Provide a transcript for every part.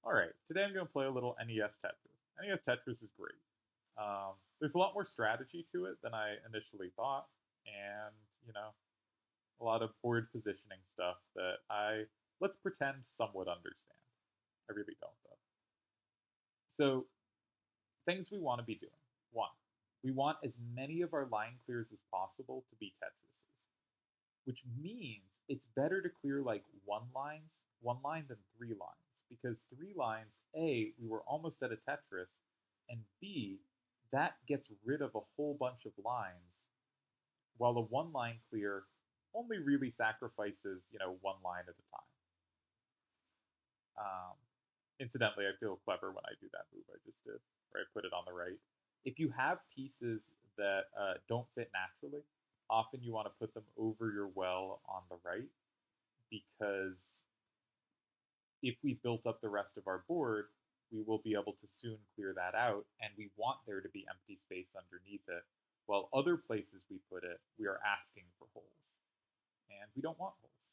All right, today I'm going to play a little NES Tetris. NES Tetris is great. There's a lot more strategy to it than I initially thought, and you know, a lot of board positioning stuff that let's pretend somewhat understand. I really don't though. So things we want to be doing. One, we want as many of our line clears as possible to be Tetrises, which means it's better to clear like one line than three lines, because three lines, A, we were almost at a Tetris, and B, that gets rid of a whole bunch of lines, while a one line clear only really sacrifices, one line at a time. Um, Incidentally, I feel clever when I do that move I just did, where I put it on the right. If you have pieces that don't fit naturally, often you want to put them over your well on the right, because if we built up the rest of our board, we will be able to soon clear that out, and we want there to be empty space underneath it. While other places we put it, we are asking for holes, and we don't want holes.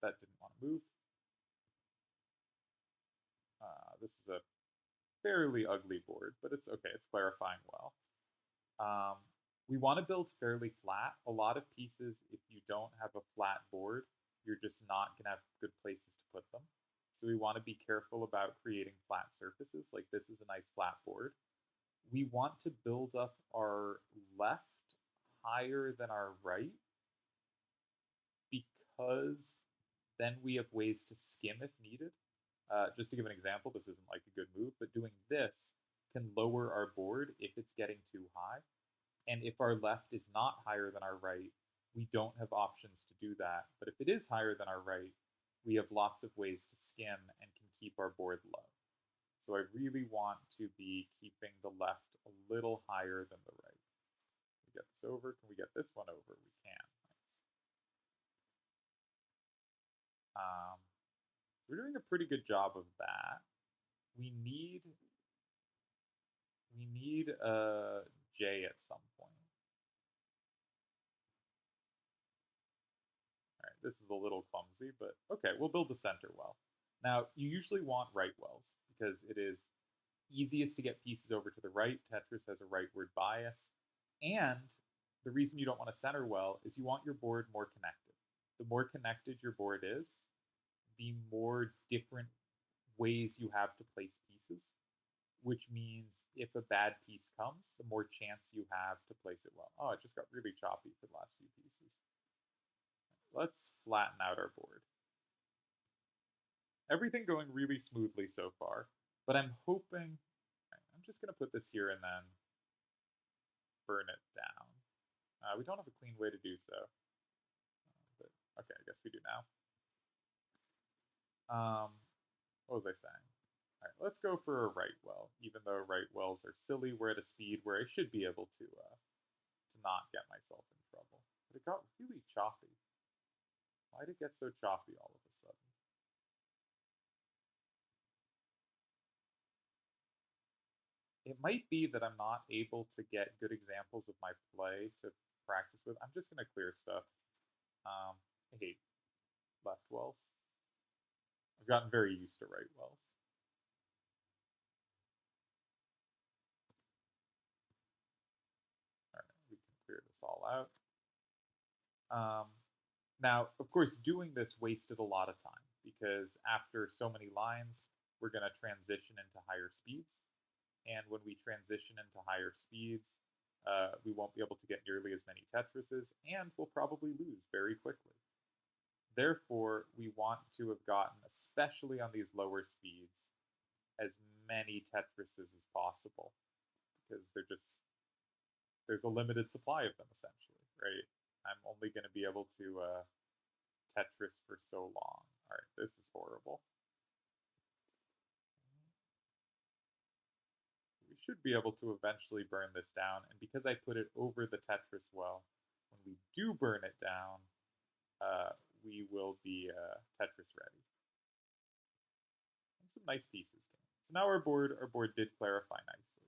That didn't want to move. This is a fairly ugly board, but it's okay. It's clarifying well. Um, we want to build fairly flat. A lot of pieces, if you don't have a flat board, you're just not going to have good places to put them. So we want to be careful about creating flat surfaces. Like this is a nice flat board. We want to build up our left higher than our right, because then we have ways to skim if needed. Just to give an example, this isn't like a good move, but doing this can lower our board if it's getting too high. And if our left is not higher than our right, we don't have options to do that. But if it is higher than our right, we have lots of ways to skim and can keep our board low. So I really want to be keeping the left a little higher than the right. Can we get this over? Can we get this one over? We can. Nice. So we're doing a pretty good job of that. We need a J at some point. All right, this is a little clumsy, but okay, we'll build a center well. Now, you usually want right wells because it is easiest to get pieces over to the right. Tetris has a rightward bias. And the reason you don't want a center well is you want your board more connected. The more connected your board is, the more different ways you have to place pieces, which means if a bad piece comes, the more chance you have to place it well. Oh, it just got really choppy for the last few pieces. Let's flatten out our board. Everything going really smoothly so far, but I'm hoping, I'm just going to put this here and then burn it down. We don't have a clean way to do so, but okay, I guess we do now. What was I saying? All right, let's go for a right well. Even though right wells are silly, we're at a speed where I should be able to not get myself in trouble. But it got really choppy. Why did it get so choppy all of a sudden? It might be that I'm not able to get good examples of my play to practice with. I'm just going to clear stuff. I hate left wells. I've gotten very used to right wells. All right, we can clear this all out. Now, of course, doing this wasted a lot of time, because after so many lines, we're going to transition into higher speeds. And when we transition into higher speeds, we won't be able to get nearly as many Tetrises, and we'll probably lose very quickly. Therefore, we want to have gotten, especially on these lower speeds, as many Tetrises as possible, because there's a limited supply of them, essentially, right? I'm only going to be able to Tetris for so long. All right, this is horrible. We should be able to eventually burn this down, and because I put it over the Tetris well, when we do burn it down, we will be Tetris ready. And some nice pieces came. So now our board did clarify nicely.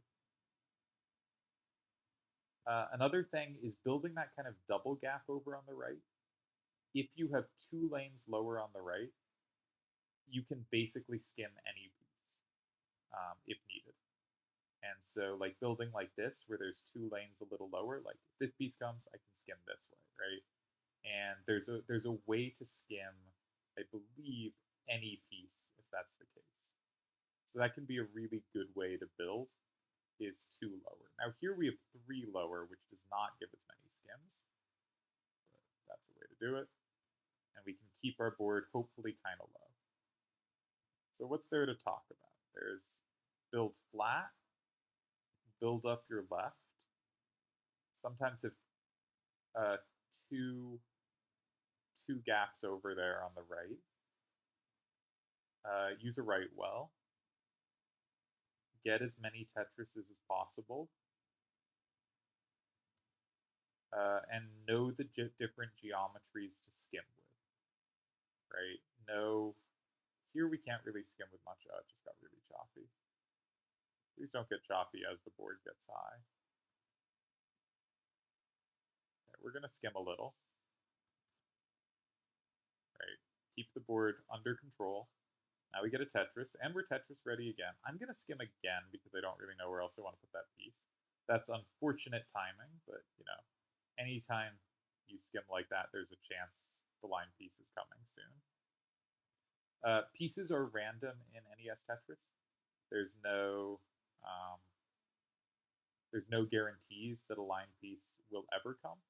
Another thing is building that kind of double gap over on the right. If you have two lanes lower on the right, you can basically skim any piece if needed. And so, like building like this, where there's two lanes a little lower, like if this piece comes, I can skim this way, right? And there's a way to skim, I believe, any piece if that's the case. So that can be a really good way to build is two lower. Now here we have three lower, which does not give as many skims, but that's a way to do it. And we can keep our board hopefully kind of low. So what's there to talk about? There's build flat, build up your left. Sometimes if uh, two two gaps over there on the right. Use a right well. Get as many Tetrises as possible. And know the different geometries to skim with, right? Know, here we can't really skim with much. Oh, it just got really choppy. Please don't get choppy as the board gets high. Okay, we're going to skim a little. Right? Keep the board under control. Now we get a Tetris, and we're Tetris ready again. I'm going to skim again because I don't really know where else I want to put that piece. That's unfortunate timing, but, you know, anytime you skim like that, there's a chance the line piece is coming soon. Pieces are random in NES Tetris. There's no guarantees that a line piece will ever come,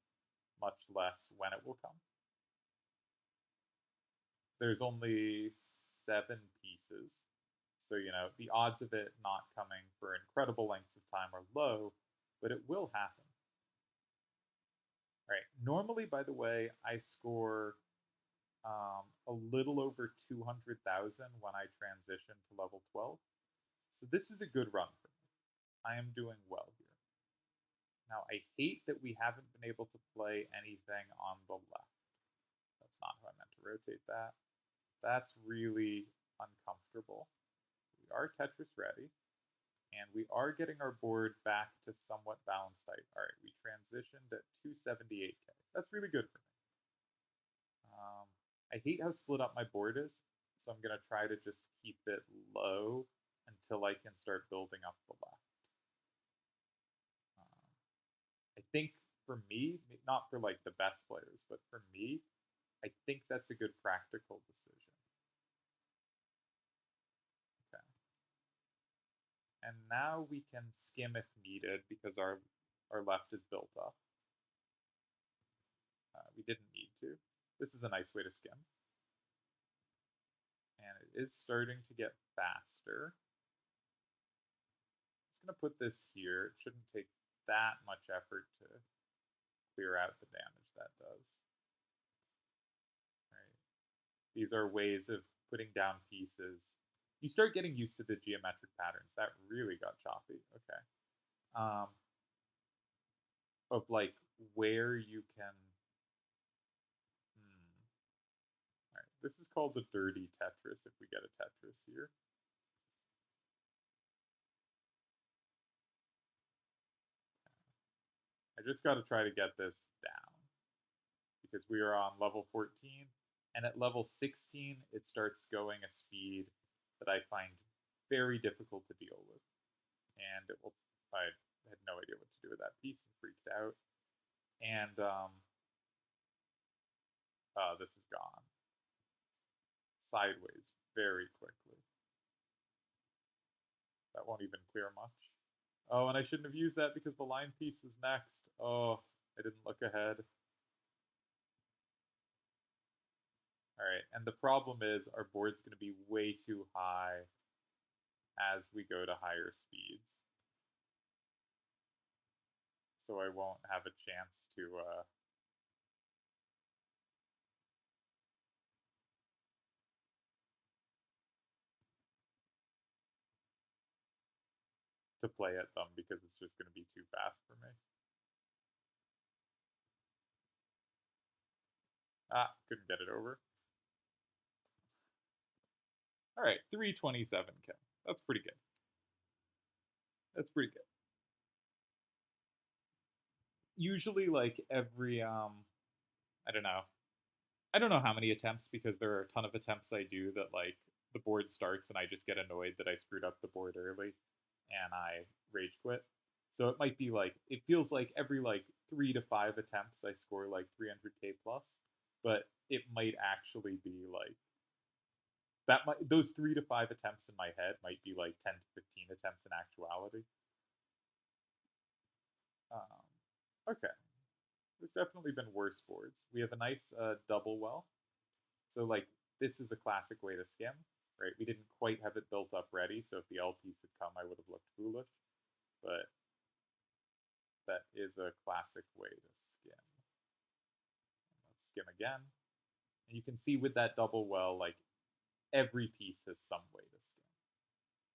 much less when it will come. There's only 7 pieces, so you know the odds of it not coming for incredible lengths of time are low, but it will happen. Right. Normally, by the way, I score a little over 200,000 when I transition to level 12. So this is a good run for me. I am doing well here. Now, I hate that we haven't been able to play anything on the left. That's not how I meant to rotate that. That's really uncomfortable. We are Tetris ready, and we are getting our board back to somewhat balanced height. All right, we transitioned at 278k. That's really good for me. I hate how split up my board is, so I'm going to try to just keep it low until I can start building up the left. I think for me, not for like the best players, but for me, I think that's a good practical decision. Okay. And now we can skim if needed because our left is built up. We didn't need to. This is a nice way to skim. And it is starting to get faster. I'm just going to put this here. It shouldn't take that much effort to clear out the damage that does. Right. These are ways of putting down pieces. You start getting used to the geometric patterns. That really got choppy. Okay. Of like where you can. All right. This is called the dirty Tetris. If we get a Tetris here. I just got to try to get this down because we are on level 14, and at level 16 it starts going a speed that I find very difficult to deal with, and it will. I had no idea what to do with that piece and freaked out, and this is gone sideways very quickly. That won't even clear much. Oh, and I shouldn't have used that because the line piece was next. Oh, I didn't look ahead. All right, and the problem is our board's going to be way too high as we go to higher speeds. So I won't have a chance to play at them because it's just going to be too fast for me. Ah, couldn't get it over. All right, 327k. That's pretty good. That's pretty good. Usually, like every I don't know. I don't know how many attempts because there are a ton of attempts I do that like the board starts and I just get annoyed that I screwed up the board early and I rage quit. So it might be like it feels like every like 3 to 5 attempts I score like 300k plus, but it might actually be like that might those 3 to 5 attempts in my head might be like 10 to 15 attempts in actuality. Um, okay, there's definitely been worse boards. We have a nice double well. So like this is a classic way to skim, right? We didn't quite have it built up ready, so if the L piece had come, I would have looked foolish. But that is a classic way to skim. Let's skim again. And you can see with that double well, like every piece has some way to skim.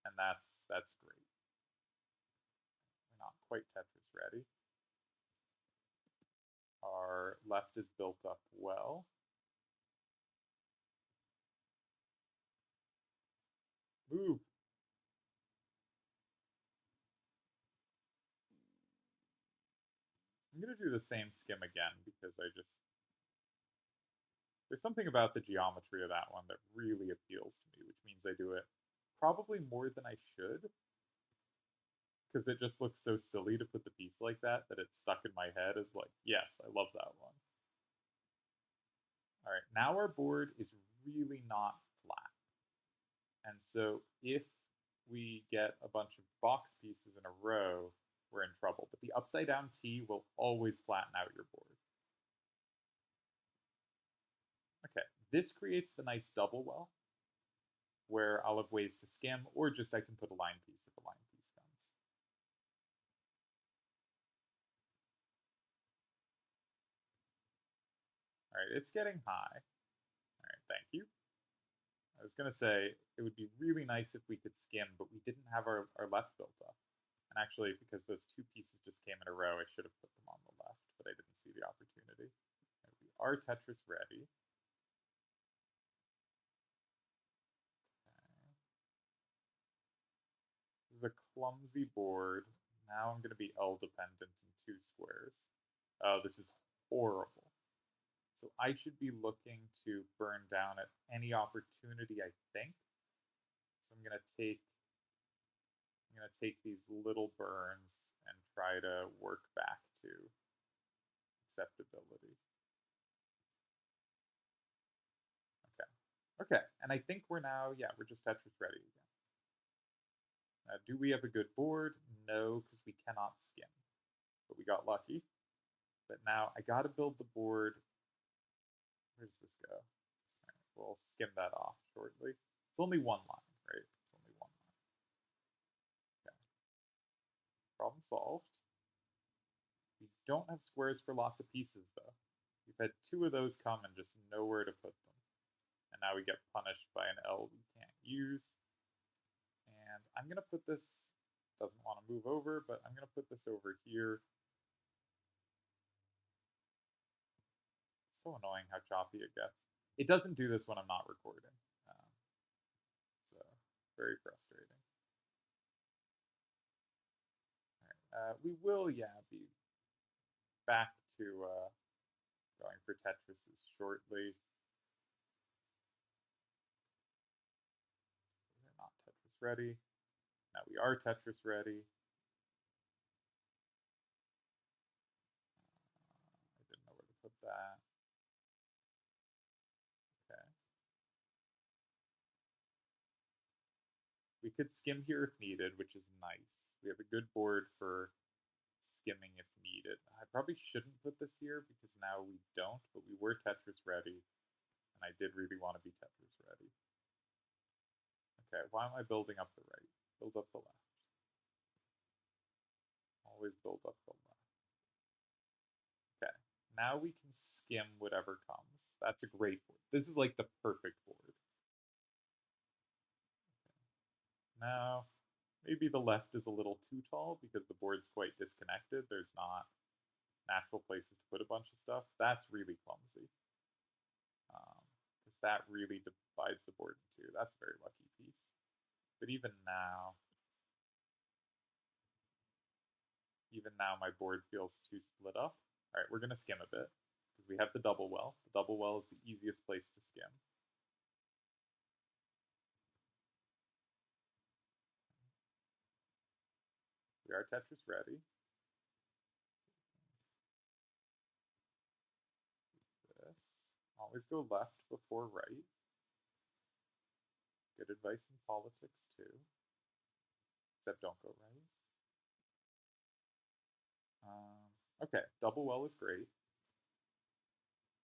And that's great. We're not quite Tetris ready. Our left is built up well. Move. I'm going to do the same skim again because there's something about the geometry of that one that really appeals to me, which means I do it probably more than I should because it just looks so silly to put the piece like that it's stuck in my head as like, yes, I love that one. All right, now our board is really not flat. And so if we get a bunch of box pieces in a row, we're in trouble. But the upside down T will always flatten out your board. Okay, this creates the nice double well, where I'll have ways to skim, or just I can put a line piece if a line piece comes. All right, it's getting high. All right, thank you. I was going to say it would be really nice if we could skim, but we didn't have our left built up. And actually, because those two pieces just came in a row, I should have put them on the left, but I didn't see the opportunity. Right, we are Tetris ready. Okay. This is a clumsy board. Now I'm going to be L dependent in 2 squares. Oh, this is horrible. So I should be looking to burn down at any opportunity, I think. So I'm gonna take these little burns and try to work back to acceptability. Okay. Okay. And I think we're now, yeah, we're just Tetris ready again. Do we have a good board? No, because we cannot skim. But we got lucky. But now I got to build the board. Where does this go? All right, we'll skim that off shortly. It's only one line, right? It's only one line. Okay. Problem solved. We don't have squares for lots of pieces, though. We've had 2 of those come and just nowhere to put them. And now we get punished by an L we can't use. And I'm going to put this, doesn't want to move over, but I'm going to put this over here. It's so annoying how choppy it gets. It doesn't do this when I'm not recording. So, very frustrating. All right, we will, yeah, be back to going for Tetrises shortly. We're not Tetris ready. Now we are Tetris ready. I didn't know where to put that. Okay. We could skim here if needed, which is nice. We have a good board for skimming if needed. I probably shouldn't put this here because now we don't, but we were Tetris ready, and I did really want to be Tetris ready. Okay, why am I building up the right? Build up the left. Always build up the left. Okay, now we can skim whatever comes. That's a great board. This is like the perfect board. Okay. Now, maybe the left is a little too tall because the board's quite disconnected. There's not natural places to put a bunch of stuff. That's really clumsy. Because that really divides the board in two. That's a very lucky piece. But even now my board feels too split up. All right, we're going to skim a bit because we have the double well. The double well is the easiest place to skim. We are Tetris ready. This. Always go left before right. Good advice in politics too. Except don't go right. Okay, double well is great.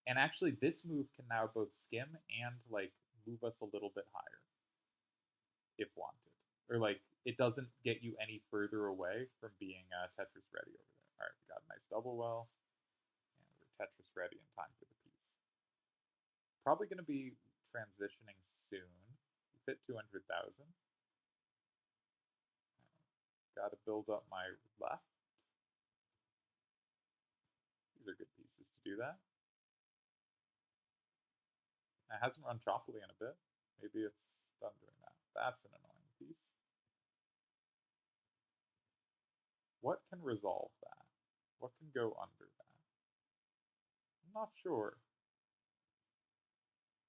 And actually, this move can now both skim and like move us a little bit higher if wanted, or like it doesn't get you any further away from being Tetris ready over there. All right, we got a nice double well, and we're Tetris ready in time for the piece. Probably going to be transitioning soon. We fit 200,000. Got to build up my left. These are good pieces to do that. It hasn't run choppily in a bit. Maybe it's done doing that. That's an annoying piece. What can resolve that? What can go under that? I'm not sure.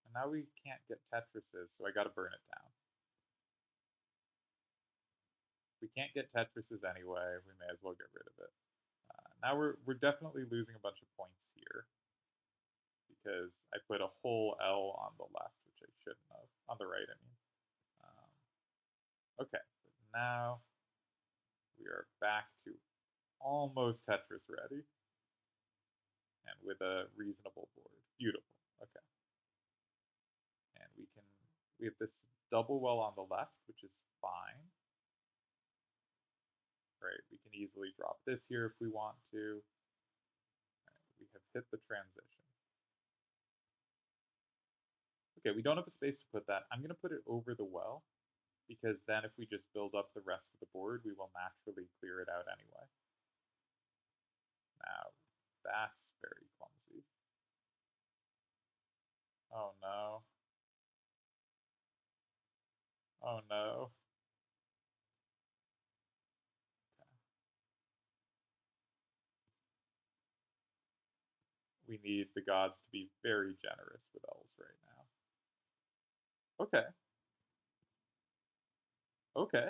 And now we can't get Tetrises, so I gotta burn it down. We can't get Tetrises anyway, we may as well get rid of it. Now we're definitely losing a bunch of points here because I put a whole L on the left, which I shouldn't have. On the right, I mean. Okay, but now we are back to almost Tetris ready. And with a reasonable board. Beautiful. Okay. And we have this double well on the left, which is fine. Right, we can easily drop this here if we want to. Right, we have hit the transition. Okay, we don't have a space to put that. I'm going to put it over the well, because then if we just build up the rest of the board, we will naturally clear it out anyway. Now, that's very clumsy. Oh no. Oh no. Okay. We need the gods to be very generous with L's right now. Okay. Okay.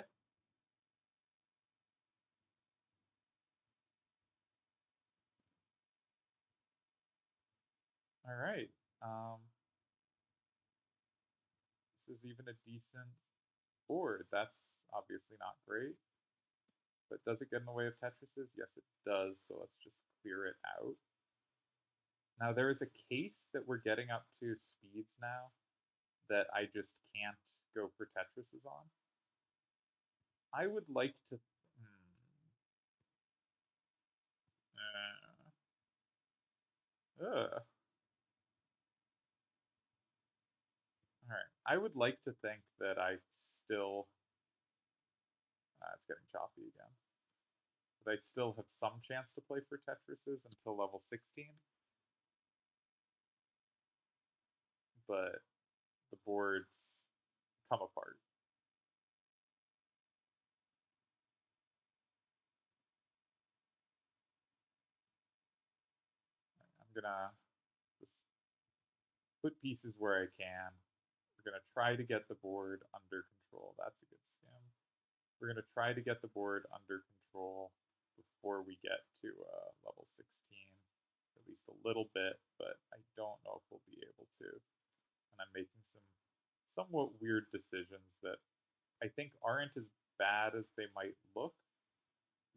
All right. This is even a decent board. That's obviously not great. But does it get in the way of Tetrises? Yes, it does. So let's just clear it out. Now, there is a case that we're getting up to speeds now that I just can't go for Tetrises on. I would like to... Ugh. Alright. I would like to think that I still... it's getting choppy again. But I still have some chance to play for Tetrises until level 16. But the boards come apart. I'm gonna just put pieces where I can. We're gonna try to get the board under control. That's a good skim. We're gonna try to get the board under control before we get to level 16, at least a little bit, but I don't know if we'll be able to. And I'm making some somewhat weird decisions that I think aren't as bad as they might look,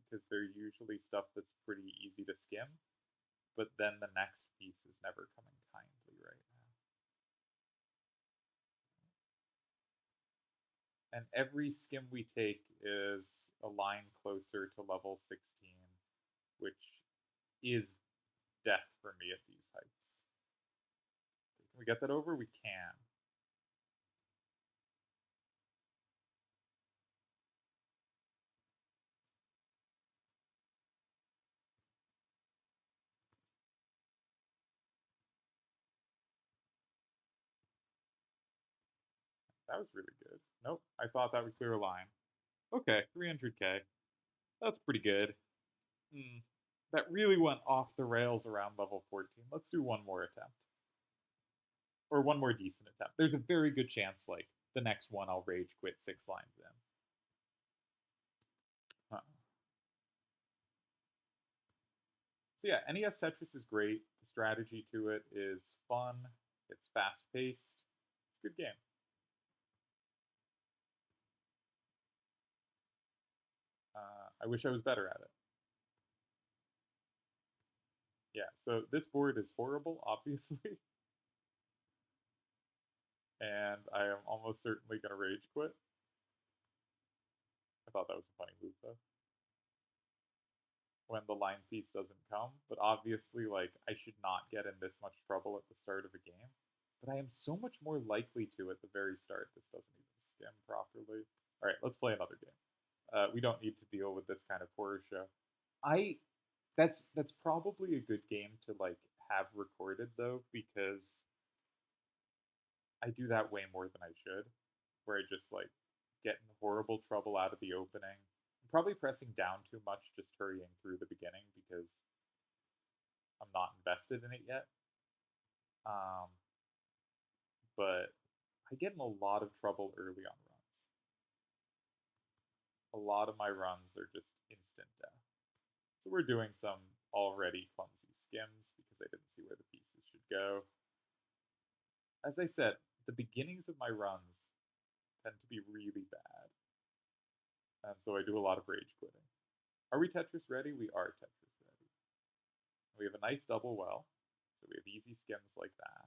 because they're usually stuff that's pretty easy to skim, but then the next piece is never coming kindly right now. And every skim we take is a line closer to level 16, which is death for me at these heights. Can we get that over? We can. That was really good. Nope, I thought that would clear a line. Okay, 300k. That's pretty good. That really went off the rails around level 14. Let's do one more attempt. Or one more decent attempt. There's a very good chance, like, the next one I'll rage quit 6 lines in. So yeah, NES Tetris is great. The strategy to it is fun. It's fast paced. It's a good game. I wish I was better at it. Yeah. So this board is horrible, obviously, and I am almost certainly gonna rage quit. I thought that was a funny move though. When the line piece doesn't come, but obviously, like, I should not get in this much trouble at the start of a game. But I am so much more likely to at the very start. This doesn't even skim properly. All right, let's play another game. We don't need to deal with this kind of horror show. I that's probably a good game to like have recorded though, because I do that way more than I should, where I just like get in horrible trouble out of the opening. I'm probably pressing down too much, just hurrying through the beginning because I'm not invested in it yet. Um, but I get in a lot of trouble early on runs. A lot of my runs are just instant death. So we're doing some already clumsy skims because I didn't see where the pieces should go. As I said, the beginnings of my runs tend to be really bad. And so I do a lot of rage quitting. Are we Tetris ready? We are Tetris ready. We have a nice double well, so we have easy skims like that.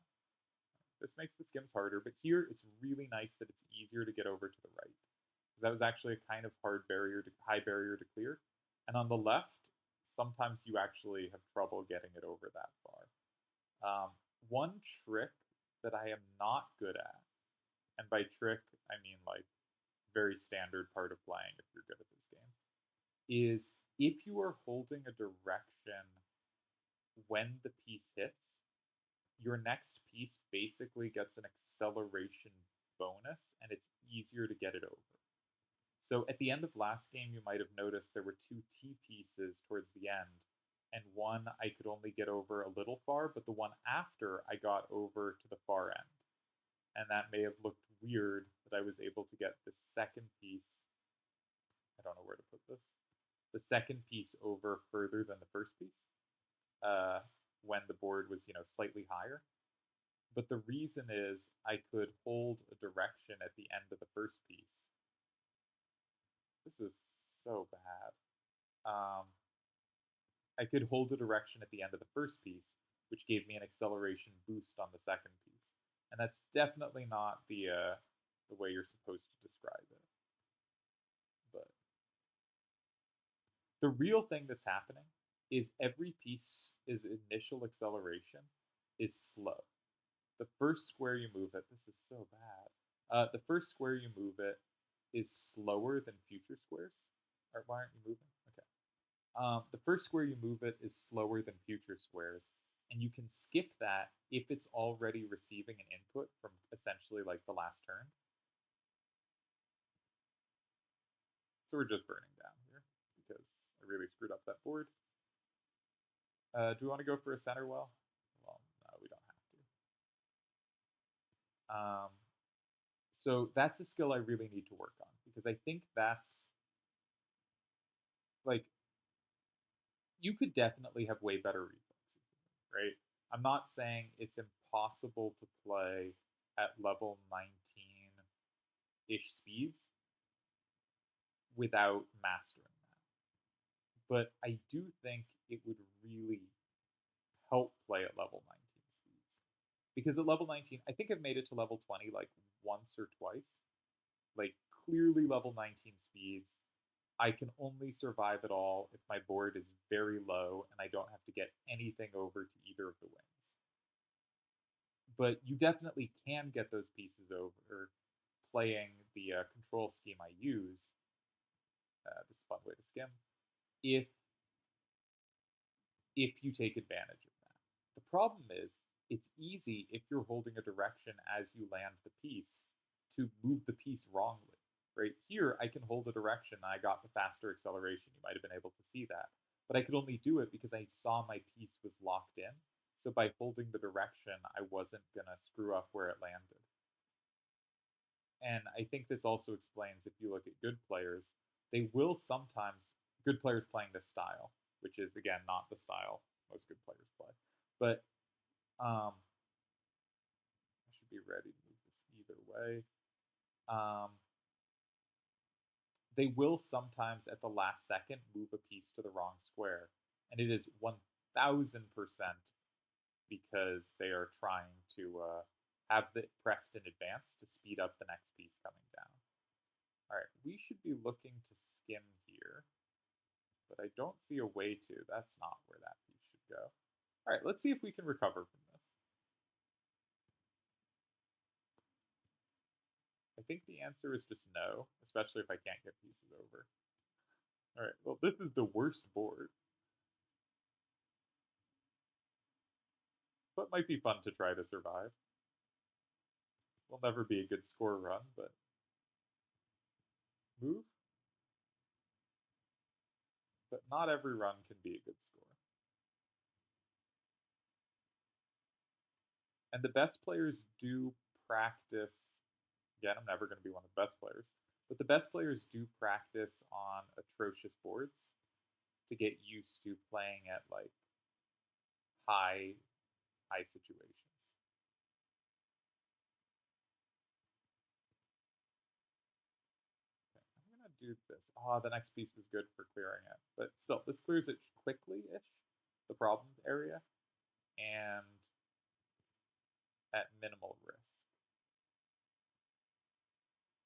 This makes the skims harder, but here it's really nice that it's easier to get over to the right. Because that was actually a kind of high barrier to clear. And on the left, sometimes you actually have trouble getting it over that far. One trick that I am not good at, and by trick, I mean like very standard part of playing if you're good at this game, is if you are holding a direction when the piece hits, your next piece basically gets an acceleration bonus and it's easier to get it over. So at the end of last game, you might have noticed there were two T pieces towards the end, and one I could only get over a little far, but the one after I got over to the far end. And that may have looked weird that I was able to get the second piece. I don't know where to put this. The second piece over further than the first piece, when the board was, slightly higher. But the reason is I could hold a direction at the end of the first piece. This is so bad. I could hold a direction at the end of the first piece, which gave me an acceleration boost on the second piece. And that's definitely not the way you're supposed to describe it. But the real thing that's happening is every piece's initial acceleration is slow. The first square you move it, this is so bad. The first square you move it is slower than future squares. Or why aren't you moving? Okay. The first square you move it is slower than future squares, and you can skip that if it's already receiving an input from essentially like the last turn. So we're just burning down here because I really screwed up that board. Do we want to go for a center well? Well, no, we don't have to. So that's a skill I really need to work on because I think that's like you could definitely have way better reflexes, right? I'm not saying it's impossible to play at level 19-ish speeds without mastering that. But I do think it would really help play at level 19 speeds. Because at level 19, I think I've made it to level 20 like once or twice. Like clearly level 19 speeds. I can only survive at all if my board is very low and I don't have to get anything over to either of the wings. But you definitely can get those pieces over playing the control scheme I use. This is a fun way to skim. If you take advantage of that. The problem is it's easy if you're holding a direction as you land the piece to move the piece wrongly. Right here, I can hold a direction. I got the faster acceleration. You might have been able to see that, but I could only do it because I saw my piece was locked in. So by holding the direction, I wasn't gonna screw up where it landed. And I think this also explains if you look at good players, they will sometimes good players playing this style, which is again not the style most good players play. But I should be ready to move this either way. Um, they will sometimes at the last second move a piece to the wrong square, and it is 1000% because they are trying to have it pressed in advance to speed up the next piece coming down. All right, we should be looking to skim here, but I don't see a way to. That's not where that piece should go. All right, let's see if we can recover from this. I think the answer is just no, especially if I can't get pieces over. All right, well, this is the worst board, but might be fun to try to survive. Will never be a good score run, but move. But not every run can be a good score. And the best players do practice. Again, I'm never going to be one of the best players, but the best players do practice on atrocious boards to get used to playing at like high situations. Okay, I'm gonna do this. Oh, the next piece was good for clearing it, but still, this clears it quickly-ish, the problem area, and at minimal risk.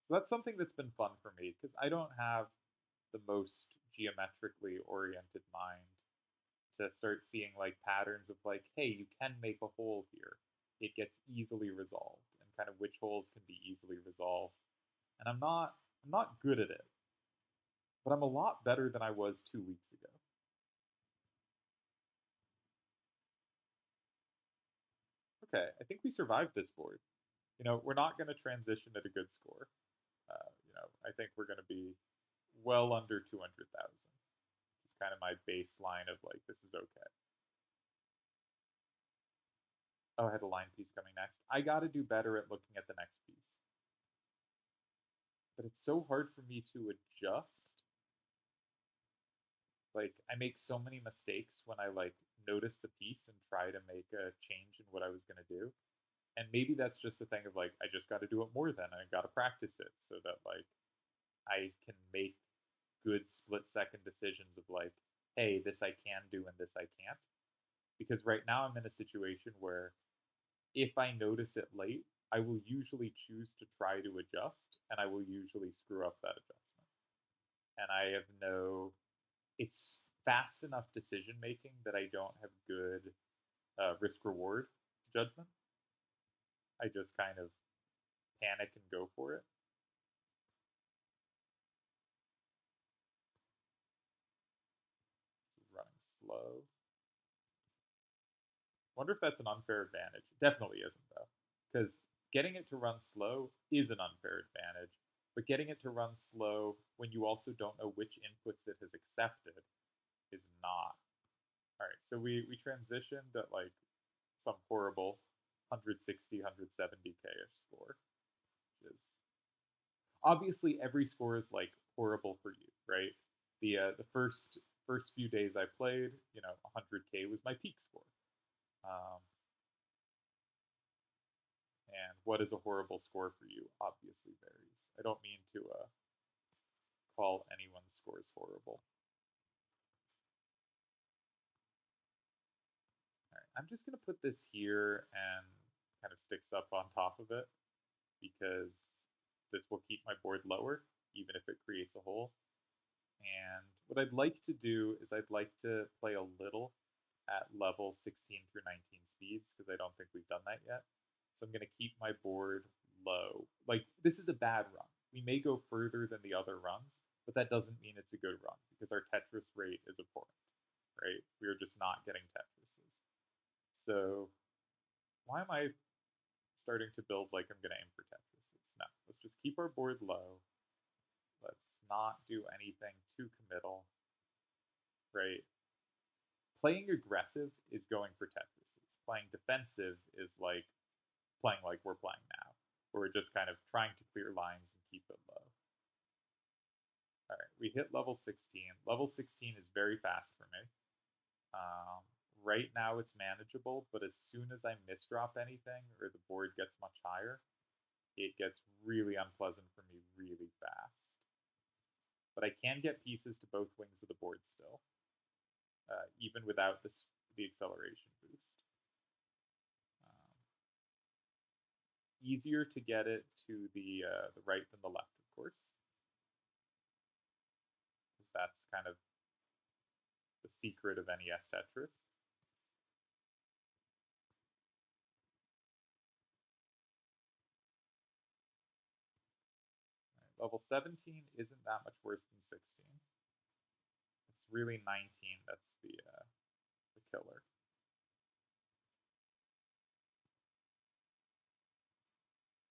So that's something that's been fun for me because I don't have the most geometrically oriented mind to start seeing like patterns of like, hey, you can make a hole here. It gets easily resolved, and kind of which holes can be easily resolved. And I'm not good at it, but I'm a lot better than I was 2 weeks ago. Okay, I think we survived this board. We're not going to transition at a good score. I think we're going to be well under 200,000. It's kind of my baseline of like, this is okay. Oh, I had a line piece coming next. I got to do better at looking at the next piece. But it's so hard for me to adjust. Like, I make so many mistakes when I like notice the piece and try to make a change in what I was going to do. And maybe that's just a thing of like, I just got to do it more then. I got to practice it so that like I can make good split second decisions of like, hey, this I can do and this I can't. Because right now I'm in a situation where if I notice it late, I will usually choose to try to adjust and I will usually screw up that adjustment. And I have no, it's fast enough decision making that I don't have good risk reward judgment. I just kind of panic and go for it. This is running slow. Wonder if that's an unfair advantage. Definitely isn't though, because getting it to run slow is an unfair advantage. But getting it to run slow when you also don't know which inputs it has accepted is not. All right, so we transitioned at like some horrible 160, 170K-ish score, which is obviously every score is like horrible for you, right? The first few days I played, 100K was my peak score. Um, and what is a horrible score for you obviously varies. I don't mean to call anyone's scores horrible. All right, I'm just going to put this here and kind of sticks up on top of it because this will keep my board lower even if it creates a hole. And what I'd like to do is I'd like to play a little at level 16 through 19 speeds because I don't think we've done that yet. So I'm going to keep my board low. Like, this is a bad run. We may go further than the other runs, but that doesn't mean it's a good run because our Tetris rate is abhorrent, right? We are just not getting Tetrises. So why am I starting to build like I'm going to aim for Tetrises? No, let's just keep our board low. Let's not do anything too committal, right? Playing aggressive is going for Tetrises. Playing defensive is like playing like we're playing now, where we're just kind of trying to clear lines and keep it low. All right, we hit level 16. Level 16 is very fast for me. right now it's manageable, but as soon as I misdrop anything or the board gets much higher, it gets really unpleasant for me really fast. But I can get pieces to both wings of the board still, even without the acceleration boost. Easier to get it to the right than the left, of course, because that's kind of the secret of NES Tetris. Right, level 17 isn't that much worse than 16. It's really 19 that's the killer.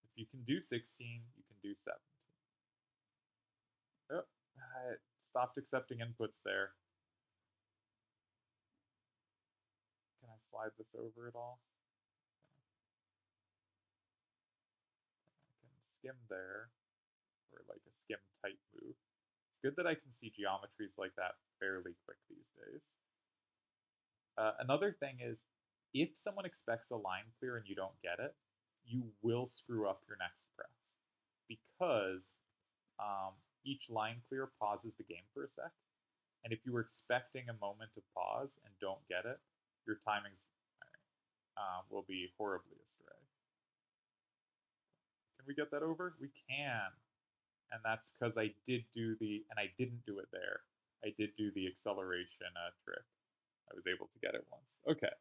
If you can do 16, you can do 17. Oh, I stopped accepting inputs there. Can I slide this over at all? I can skim there, or like a skim type move. It's good that I can see geometries like that fairly quick these days. Another thing is, if someone expects a line clear and you don't get it, you will screw up your next press, because each line clear pauses the game for a sec. And if you were expecting a moment of pause and don't get it, your timings will be horribly astray. Can we get that over? We can. And that's because I did do and I didn't do it there. I did do the acceleration trick. I was able to get it once. Okay.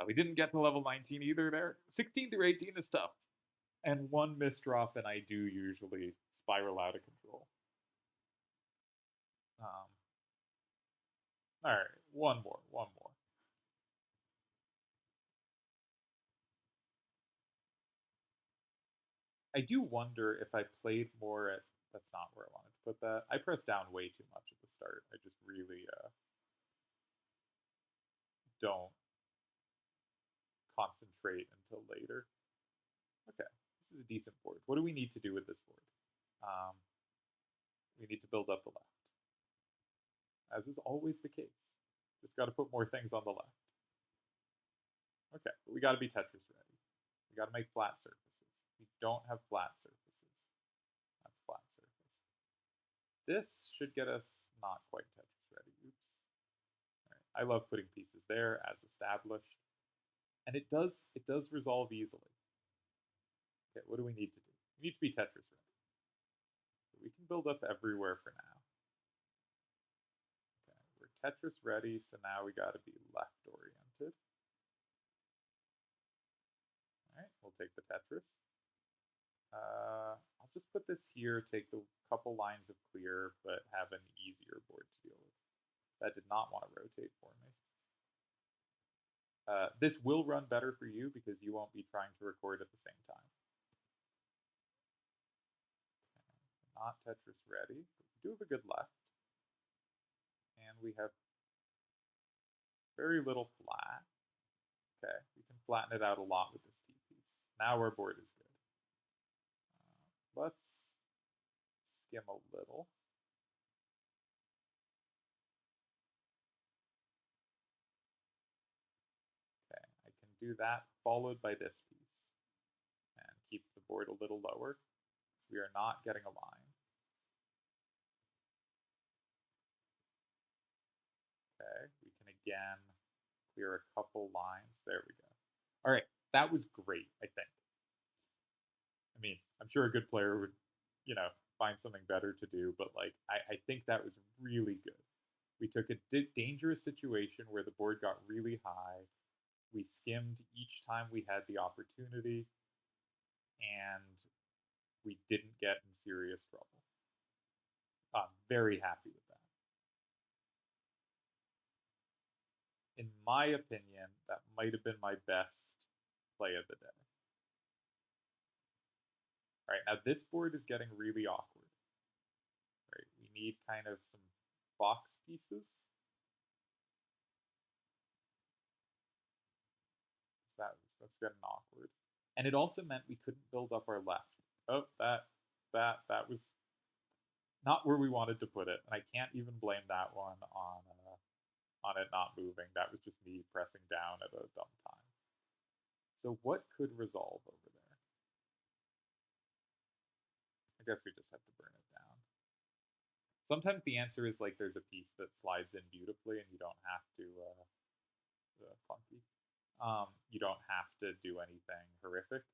We didn't get to level 19 either there. 16 through 18 is tough. And one misdrop, and I do usually spiral out of control. All right, one more. I do wonder if I played more at. That's not where I wanted to put that. I pressed down way too much at the start. I just really don't concentrate until later. Okay, this is a decent board. What do we need to do with this board? We need to build up the left, as is always the case. Just got to put more things on the left. Okay, but we got to be Tetris ready. We got to make flat surfaces. We don't have flat surfaces. That's flat surface. This should get us not quite Tetris ready. Oops. All right. I love putting pieces there as established. And it does resolve easily. Okay, what do we need to do? We need to be Tetris ready. So we can build up everywhere for now. Okay, we're Tetris ready, so now we got to be left oriented. All right, we'll take the Tetris. I'll just put this here, take the couple lines of clear, but have an easier board to deal with. That did not want to rotate for me. This will run better for you because you won't be trying to record at the same time. Okay, not Tetris ready, but we do have a good left. And we have very little flat. Okay, we can flatten it out a lot with this T-piece. Now our board is good. Let's skim a little. Okay, I can do that followed by this piece and keep the board a little lower. We are not getting a line. Okay, we can again clear a couple lines. There we go. All right, that was great, I think. I mean, I'm sure a good player would, find something better to do, but like, I think that was really good. We took a dangerous situation where the board got really high. We skimmed each time we had the opportunity, and we didn't get in serious trouble. I'm very happy with that. In my opinion, that might have been my best play of the day. All right, now this board is getting really awkward. Right, we need kind of some box pieces. That's getting awkward. And it also meant we couldn't build up our left. Oh, that was not where we wanted to put it, and I can't even blame that one on on it not moving. That was just me pressing down at a dumb time. So what could resolve over there? I guess we just have to burn it down. Sometimes the answer is like there's a piece that slides in beautifully and you don't have to, funky. You don't have to do anything horrific.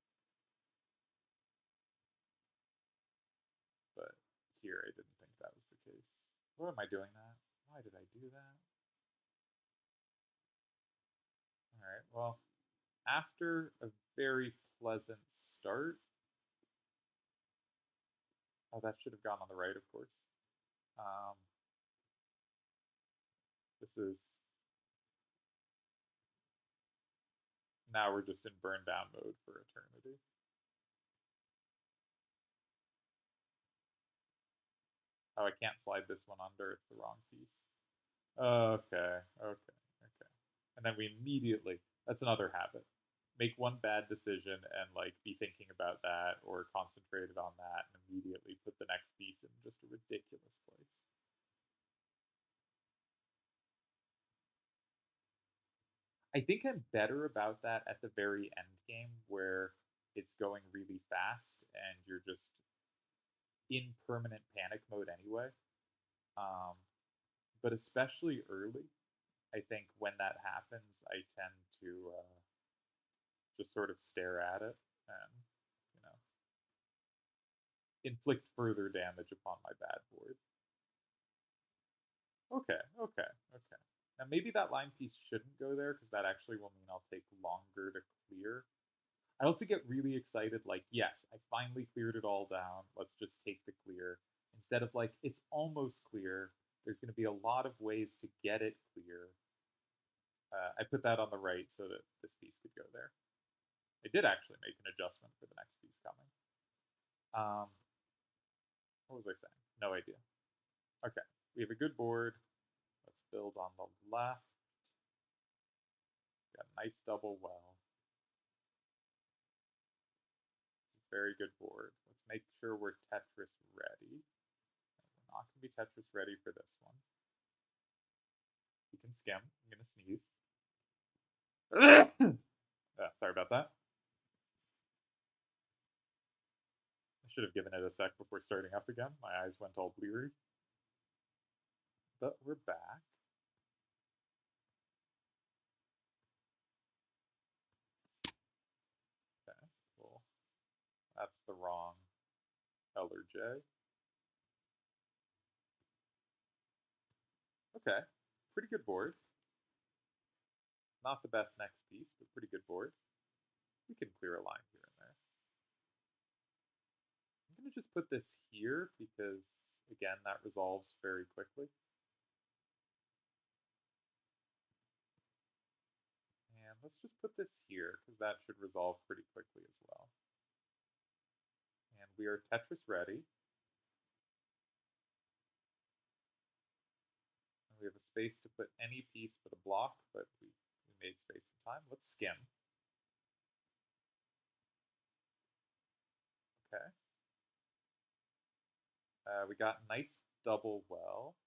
But here I didn't think that was the case. What am I doing that? Why did I do that? Alright, well, after a very pleasant start. Oh, that should have gone on the right, of course. Um, this is. Now we're just in burn down mode for eternity. Oh, I can't slide this one under. It's the wrong piece. Okay, okay, okay. And then we immediately, that's another habit. Make one bad decision and like be thinking about that or concentrated on that and immediately put the next piece in just a ridiculous place. I think I'm better about that at the very end game where it's going really fast and you're just in permanent panic mode anyway. Um, but especially early, I think when that happens, I tend to just sort of stare at it and you know inflict further damage upon my bad board. Okay, okay, okay. Now maybe that line piece shouldn't go there because that actually will mean I'll take longer to clear. I also get really excited, like, yes, I finally cleared it all down. Let's just take the clear. Instead of like, it's almost clear. There's going to be a lot of ways to get it clear. I put that on the right so that this piece could go there. I did actually make an adjustment for the next piece coming. Um, what was I saying? No idea. Okay, we have a good board. Let's build on the left. Got a nice double well. It's a very good board. Let's make sure we're Tetris ready. We're not going to be Tetris ready for this one. We can skim. I'm going to sneeze. Sorry about that. I should have given it a sec before starting up again. My eyes went all bleary. But we're back. Okay, cool. That's the wrong L or J. Okay, pretty good board. Not the best next piece, but pretty good board. We can clear a line here and there. I'm going to just put this here because, again, that resolves very quickly. And let's just put this here because that should resolve pretty quickly as well. And we are Tetris ready. We have a space to put any piece but a block, but we made space and time. Let's skim. Okay. We got nice double well.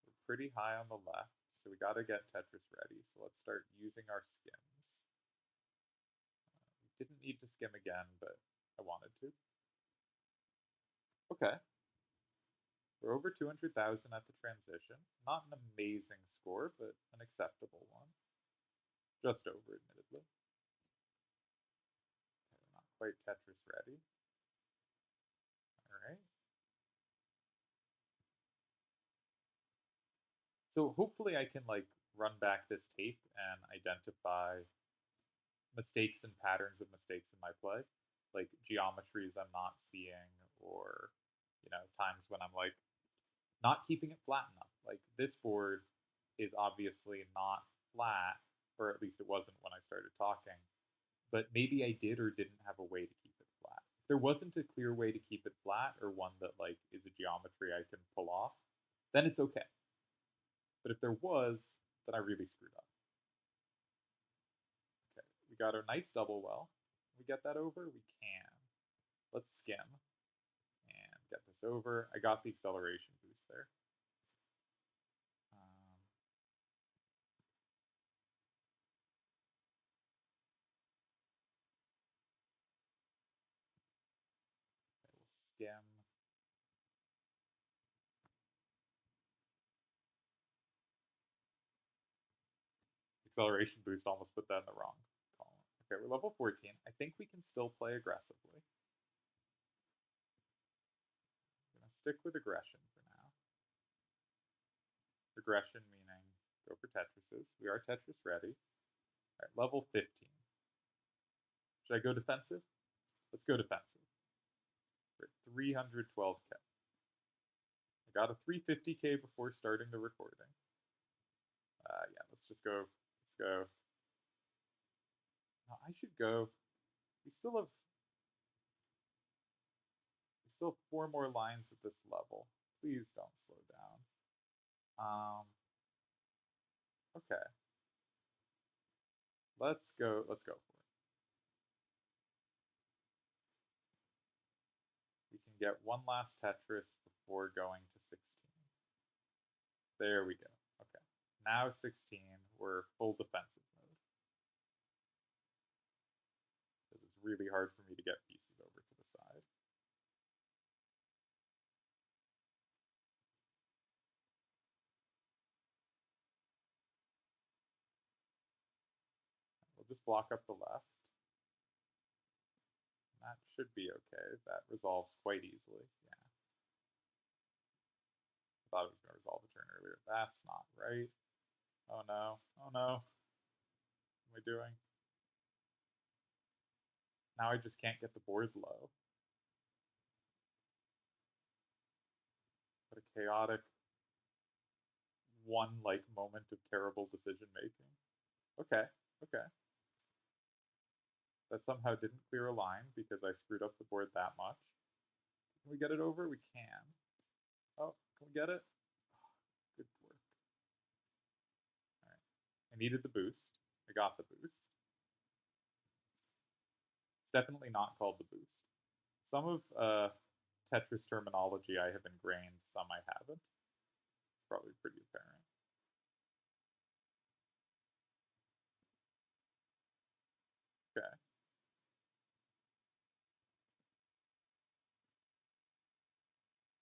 We're pretty high on the left, so we got to get Tetris ready. So let's start using our skims. We didn't need to skim again, but I wanted to. Okay. We're over 200,000 at the transition. Not an amazing score, but an acceptable one. Just over, admittedly. Okay, we're not quite Tetris ready. All right. So hopefully I can like run back this tape and identify mistakes and patterns of mistakes in my play, like geometries I'm not seeing, or times when I'm like not keeping it flat enough. Like this board is obviously not flat, or at least it wasn't when I started talking. But maybe I did or didn't have a way to keep it flat. If there wasn't a clear way to keep it flat, or one that like is a geometry I can pull off, then it's okay. But if there was, then I really screwed up. Okay, we got our nice double well. Can we get that over? We can. Let's skim and get this over. I got the acceleration boost there. skim. Acceleration boost, almost put that in the wrong column. Okay, we're level 14. I think we can still play aggressively. I'm going to stick with aggression for now. Aggression meaning go for Tetrises. We are Tetris ready. All right, level 15. Should I go defensive? Let's go defensive. We're at 312k. I got a 350k before starting the recording. Yeah, let's just go. Let's go. No, I should go. We still have 4 more lines at this level. Please don't slow down. Okay. Let's go for it. We can get one last Tetris before going to 16. There we go. Okay. Now 16, we're full defensive mode. Because it's really hard for me to get pieces over to the side. We'll just block up the left. That should be okay. That resolves quite easily. Yeah. I thought it was going to resolve a turn earlier. That's not right. Oh no. Oh no. What am I doing? Now I just can't get the board low. What a chaotic one like moment of terrible decision making. Okay, okay. That somehow didn't clear a line because I screwed up the board that much. Can we get it over? We can. Oh, can we get it? Oh, good work. All right. I needed the boost. I got the boost. It's definitely not called the boost. Some of Tetris terminology I have ingrained, some I haven't. It's probably pretty apparent. Okay.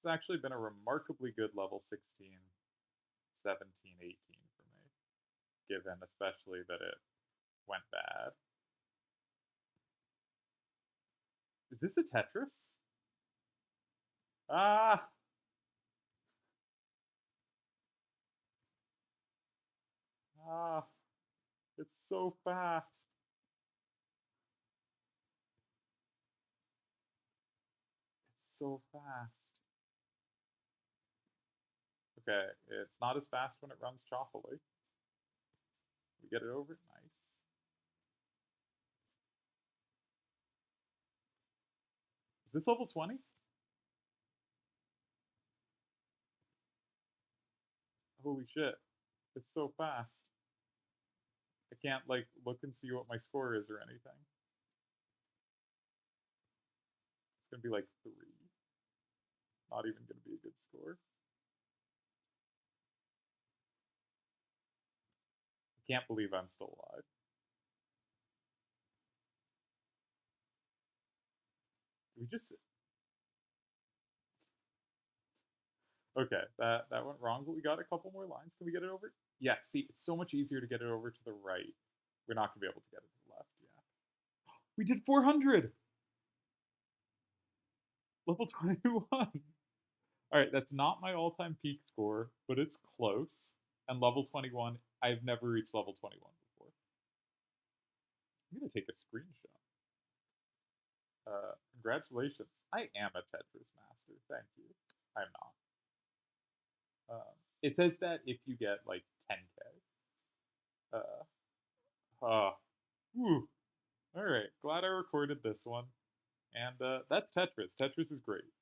It's actually been a remarkably good level 16, 17, 18 for me, given especially that it went bad. Is this a Tetris? Ah! Ah! It's so fast. It's so fast. Okay, it's not as fast when it runs choppily. We get it over? Nice. Is this level 20? Holy shit. It's so fast. I can't, like, look and see what my score is or anything. It's gonna be like 3. Not even gonna be a good score. I can't believe I'm still alive. We just okay, that went wrong, but we got a couple more lines. Can we get it over? Yeah, see, it's so much easier to get it over to the right. We're not gonna be able to get it to the left, yeah. We did 400! Level 21! Alright, that's not my all-time peak score, but it's close. And level 21, I've never reached level 21 before. I'm gonna take a screenshot. Congratulations. I am a Tetris master. Thank you. I'm not. It says that if you get like 10k. Whew. All right. Glad I recorded this one. And that's Tetris. Tetris is great.